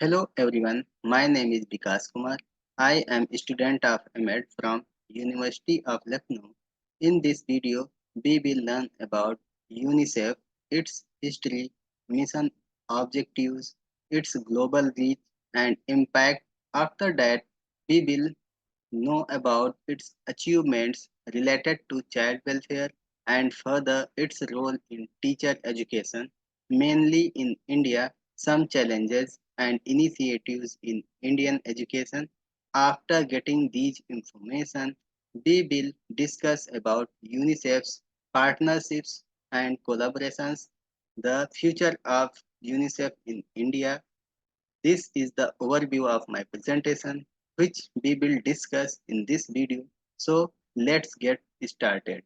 Hello everyone, my name is Vikas Kumar. I am a student of MEd from University of Lucknow. In this video, we will learn about UNICEF, its history, mission objectives, its global reach and impact. After that, we will know about its achievements related to child welfare and further its role in teacher education, mainly in India, some challenges and initiatives in Indian education. After getting these information, we will discuss about UNICEF's partnerships and collaborations, the future of UNICEF in India. This is the overview of my presentation, which we will discuss in this video. So let's get started.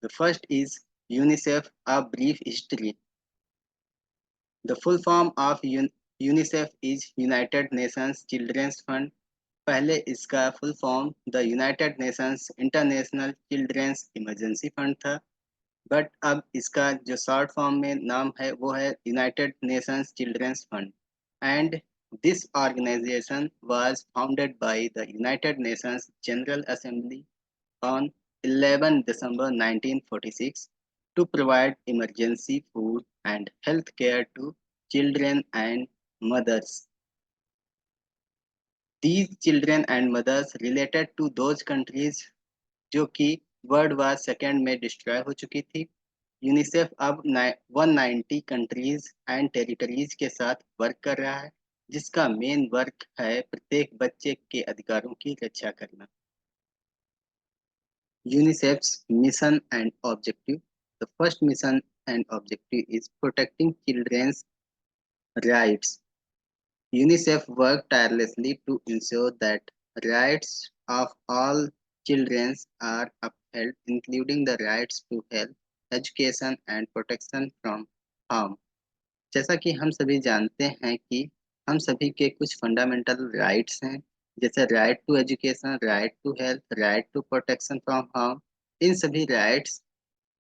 The first is UNICEF, a brief history. The full form of UNICEF is United Nations Children's Fund. पहले इसका full form the United Nations International Children's Emergency Fund था, but अब इसका जो short form में नाम है वो है United Nations Children's Fund and this organisation was founded by the United Nations General Assembly on 11 December 1946 to provide emergency food and health care to children and mothers. These children and mothers related to those countries जो कि world war second में destroy हो चुकी थी. UNICEF अब 190 countries and territories के साथ work कर रहा है, जिसका मेन वर्क है प्रत्येक बच्चे के अधिकारों की रक्षा करना. UNICEF's mission and objective. The first mission and objective is protecting children's rights. UNICEF works tirelessly to ensure that rights of all children are upheld, including the rights to health, education and protection from harm. जैसा कि हम सभी जानते हैं कि हम सभी के कुछ फंडामेंटल राइट्स हैं, जैसे right to education, right to health, right to protection from harm. इन सभी राइट्स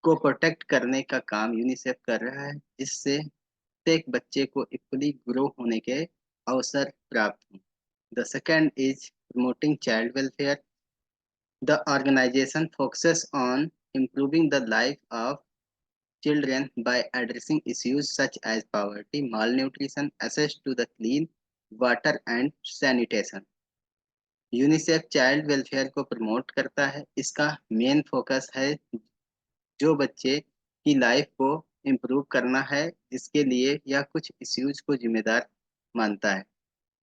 को प्रोटेक्ट करने का काम यूनिसेफ कर रहा है, जिससे प्रत्येक बच्चे को इक्वली ग्रो होने के अवसर प्राप्त हों. The second is promoting child welfare. The organization focuses on improving the life of children by addressing issues such as poverty, malnutrition, access to the clean water and sanitation. UNICEF child welfare को promote करता है. इसका main focus है जो बच्चे की life को improve करना है, जिसके लिए यह कुछ इश्यूज को जिम्मेदार मानता है.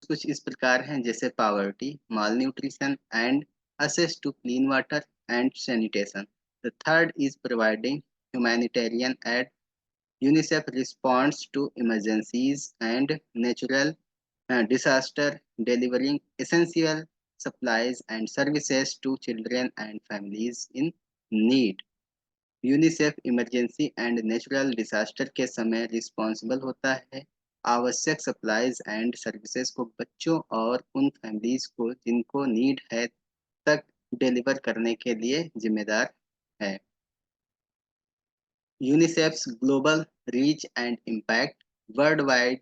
कुछ इस प्रकार हैं, जैसे poverty, mall nutrition and access to clean water and sanitation. The third is providing humanitarian aid. UNICEF responds to emergencies and natural disaster, delivering essential supplies and services to children and families in need. UNICEF emergency and natural disaster के समय responsible होता है आवश्यक supplies and services को बच्चों और उन families को जिनको नीड है तक डिलीवर करने के लिए जिम्मेदार है. UNICEF's global reach and impact. Worldwide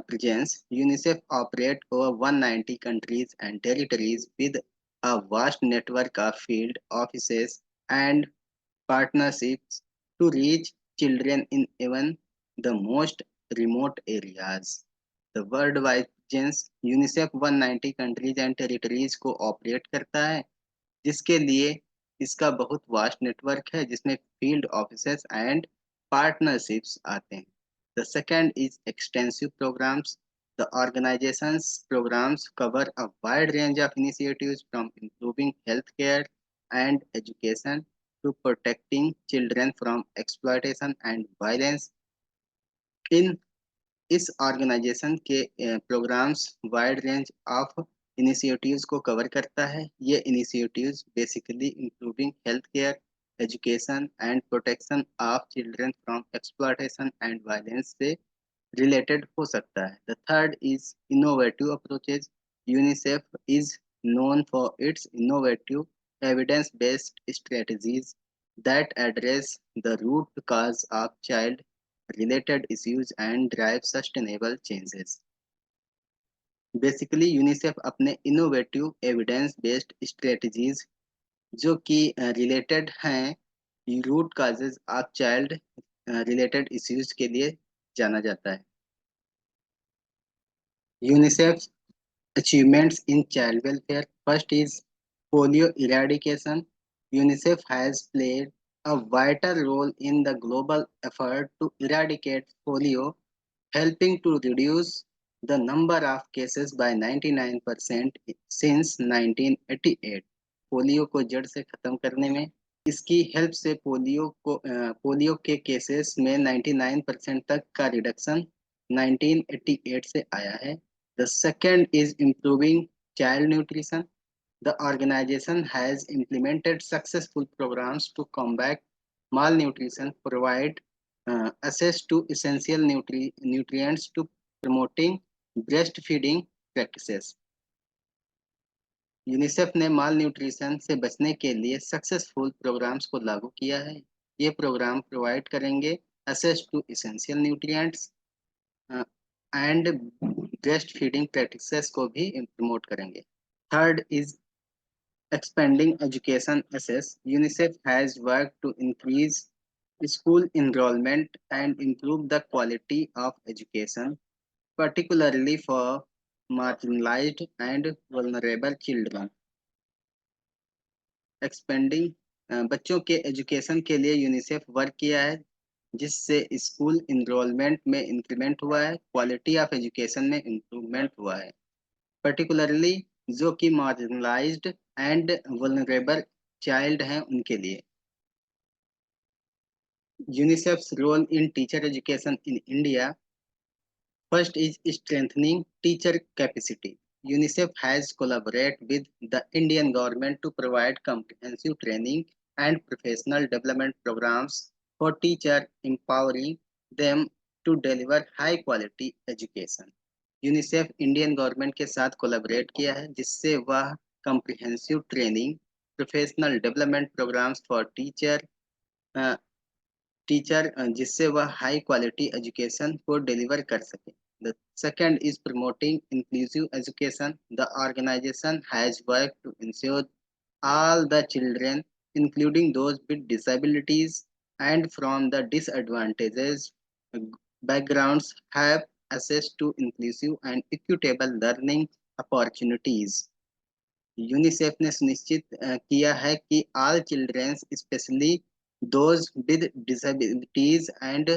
presence. UNICEF operates over 190 countries and territories with a vast network of field offices and partnerships to reach children in even the most remote areas. The worldwide presence. UNICEF 190 countries and territories को operate करता है, जिसके लिए इसका बहुत vast network है, जिसमें field offices and partnerships आते हैं. The second is extensive programmes. The organization's programs cover a wide range of initiatives from improving healthcare and education to protecting children from exploitation and violence. इन इस organization के programs wide range of initiatives को cover करता है. ये initiatives basically improving health care, education and protection of children from exploitation and violence से related हो सकता है. The third is innovative approaches. UNICEF is known for its innovative evidence-based strategies that address the root cause of child related issues and drive sustainable changes. Basically UNICEF अपने innovative evidence based strategies जो कि related हैं root causes of child related issues के लिए जाना जाता है। UNICEF achievements in child welfare. First is polio eradication. UNICEF has played a vital role in the global effort to eradicate polio, helping to reduce the number of cases by 99% since 1988। Polio को जड़ से खत्म करने में इसकी help से polio के cases में 99% तक का रिडक्शन 1988 से आया है। The second is improving child nutrition. The organization has implemented successful programs to combat malnutrition, provide access to essential nutrients to promoting breastfeeding practices। UNICEF ने माल न्यूट्रिशन से बचने के लिए सक्सेसफुल प्रोग्राम्स को लागू किया है। ये प्रोग्राम प्रोवाइड करेंगे access to essential nutrients and breast feeding practices को भी प्रमोट करेंगे। Third is expanding education access. UNICEF has worked to increase school enrollment and improve the quality of education, particularly for marginalized and vulnerable children। Expanding बच्चों के education के लिए UNICEF work किया है जिससे स्कूल इनरोलमेंट में increment हुआ है, क्वालिटी ऑफ एजुकेशन में इम्प्रूवमेंट हुआ है, पर्टिकुलरली जो कि मार्जिनलाइज्ड एंड वल्नरेबल चाइल्ड हैं उनके लिए। UNICEF's role in teacher education in India. First is strengthening teacher capacity. UNICEF has collaborated with the Indian government to provide comprehensive training and professional development programs for teachers, empowering them to deliver high quality education। UNICEF Indian government के साथ collaborate किया है जिससे वह comprehensive training, professional development programs for teacher जिससे वह high quality education को deliver कर सके। The second is promoting inclusive education. The organization has worked to ensure all the children, including those with disabilities and from the disadvantaged backgrounds, have access to inclusive and equitable learning opportunities। UNICEF ने सुनिश्चित किया है कि all children, especially those with disabilities and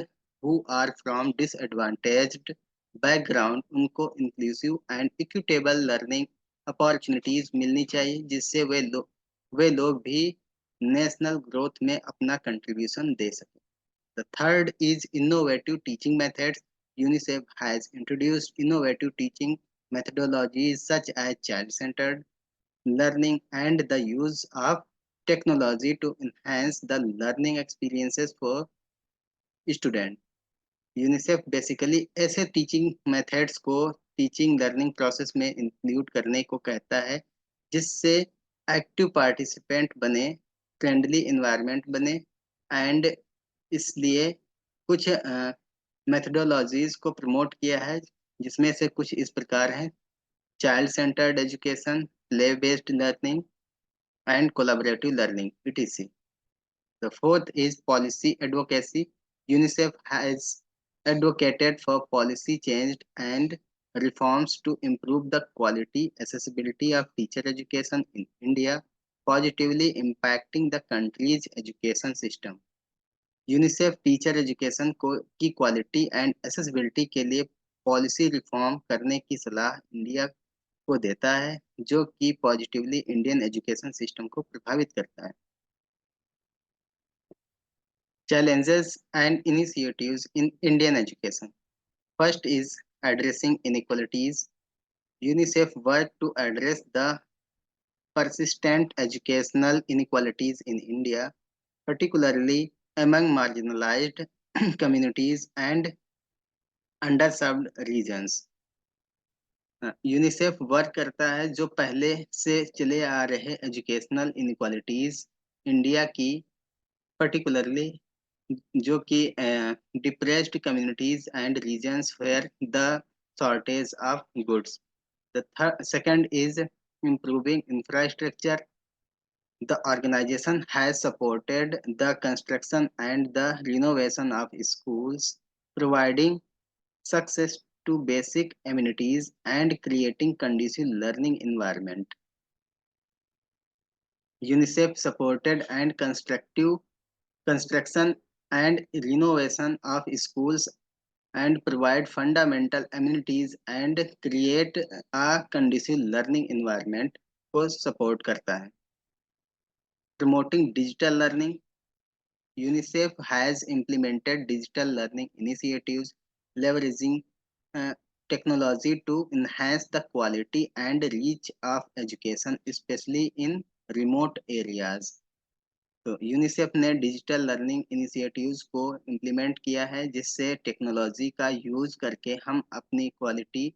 who are from disadvantaged background, उनको inclusive and equitable learning opportunities मिलनी चाहिए जिससे वे लोग भी नेशनल ग्रोथ में अपना कंट्रीब्यूशन दे सकें। The third is innovative teaching methods. UNICEF has introduced innovative teaching methodologies such as child-centered learning and the use of technology to enhance the learning experiences for students। UNICEF basically ऐसे teaching methods को teaching learning process में include करने को कहता है जिससे active participant बने, friendly environment बने एंड इसलिए कुछ मेथडोलॉजीज को प्रमोट किया है जिसमें से कुछ इस प्रकार हैं: child centred education, play based learning and collaborative learning etc। The fourth is policy advocacy। UNICEF has advocated for policy change and reforms to improve the quality accessibility of teacher education in India, positively impacting the country's education system। UNICEF teacher education को की quality and accessibility के लिए policy reform करने की सलाह India को देता है जो कि पॉजिटिवली इंडियन एजुकेशन सिस्टम को प्रभावित करता है। Challenges and initiatives in Indian education. First is addressing inequalities. UNICEF worked to address the persistent educational inequalities in India, particularly among marginalized communities and underserved regions। UNICEF work करता है जो पहले से चले आ रहे एजुकेशनल इनक्वालिटीज इंडिया की, particularly जो कि depressed communities and regions where the shortage of goods. The second is improving infrastructure. The organization has supported the construction and the renovation of schools, providing success to basic amenities and creating conducive learning environment. UNICEF supported and construction and renovation of schools and provide fundamental amenities and create a conducive learning environment को support करता है. Promoting digital learning, UNICEF has implemented digital learning initiatives leveraging uh, technology to enhance the quality and reach of education, especially in remote areas. तो UNICEF ने digital learning initiatives को implement किया है जिससे technology का use करके हम अपनी क्वालिटी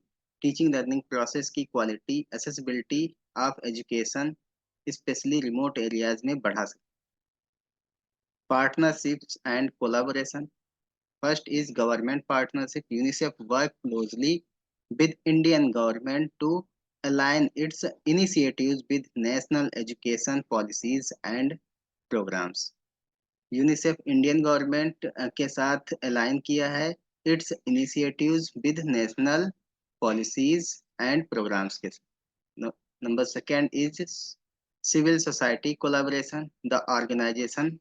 टीचिंग लर्निंग प्रोसेस की quality accessibility of education specially remote areas में बढ़ा सकते. Partnerships and collaboration. First is government partnership. UNICEF work closely with Indian government to align its initiatives with national education policies and programs. UNICEF Indian government के साथ align किया है its initiatives with national policies and programs के साथ. Number second is civil society collaboration. The organization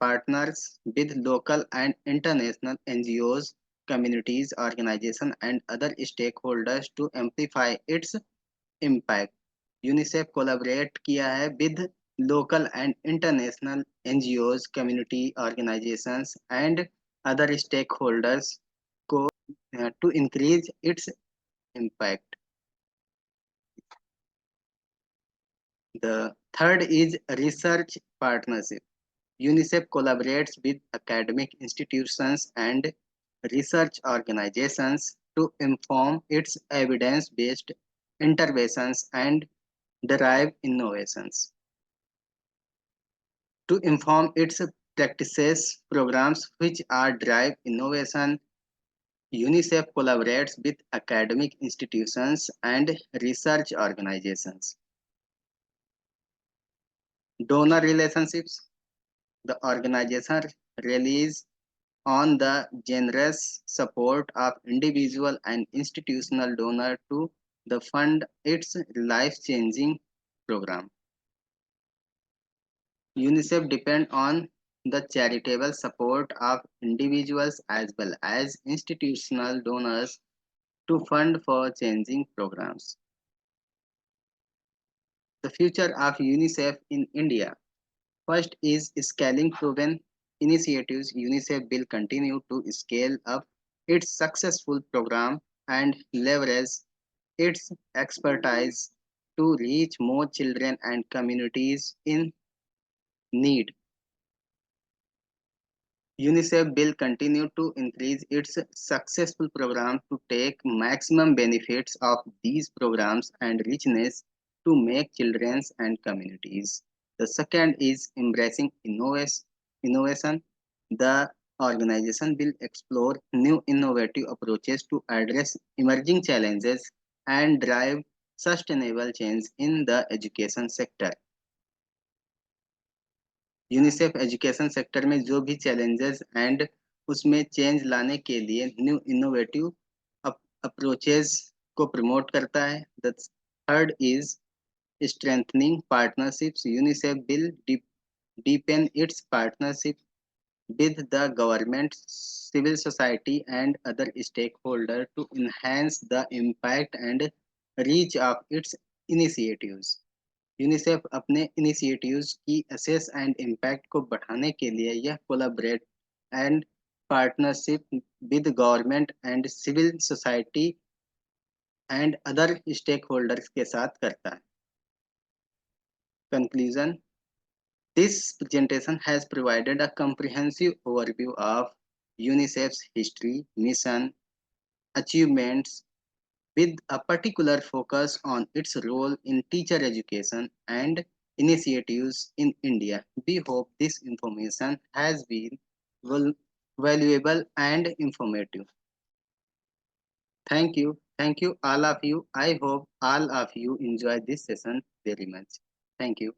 partners with local and international NGOs, communities, organizations, and other stakeholders to amplify its impact. UNICEF collaborate किया है with local and international NGOs, community organizations, and other stakeholders को to increase its impact. The third is research partnership. UNICEF collaborates with academic institutions and research organizations to inform its evidence-based interventions and derive innovations. To inform its practices programs which are drive innovation, UNICEF collaborates with academic institutions and research organizations. Donor relationships. The organization relies on the generous support of individual and institutional donors to the fund its life-changing program. UNICEF depends on the charitable support of individuals as well as institutional donors to fund for changing programs. The future of UNICEF in India. First is scaling proven initiatives. UNICEF will continue to scale up its successful program and leverage its expertise to reach more children and communities in need. UNICEF will continue to increase its successful program to take maximum benefits of these programs and richness to make children and communities. The second is embracing innovation. The organization will explore new innovative approaches to address emerging challenges and drive sustainable change in the education sector. UNICEF education sector में जो भी challenges and उसमें change लाने के लिए new innovative approaches को promote करता है. The third is strengthening partnerships. UNICEF will deepen its partnership with the government, civil society, and other stakeholders to enhance the impact and reach of its initiatives. UNICEF अपने initiatives की access and impact को बढ़ाने के लिए यह collaborate and partnership with government and civil society and other stakeholders के साथ करता है. Conclusion. This presentation has provided a comprehensive overview of UNICEF's history, mission, achievements, with a particular focus on its role in teacher education and initiatives in India. We hope this information has been valuable and informative. Thank you. Thank you, all of you. I hope all of you enjoy this session very much. Thank you.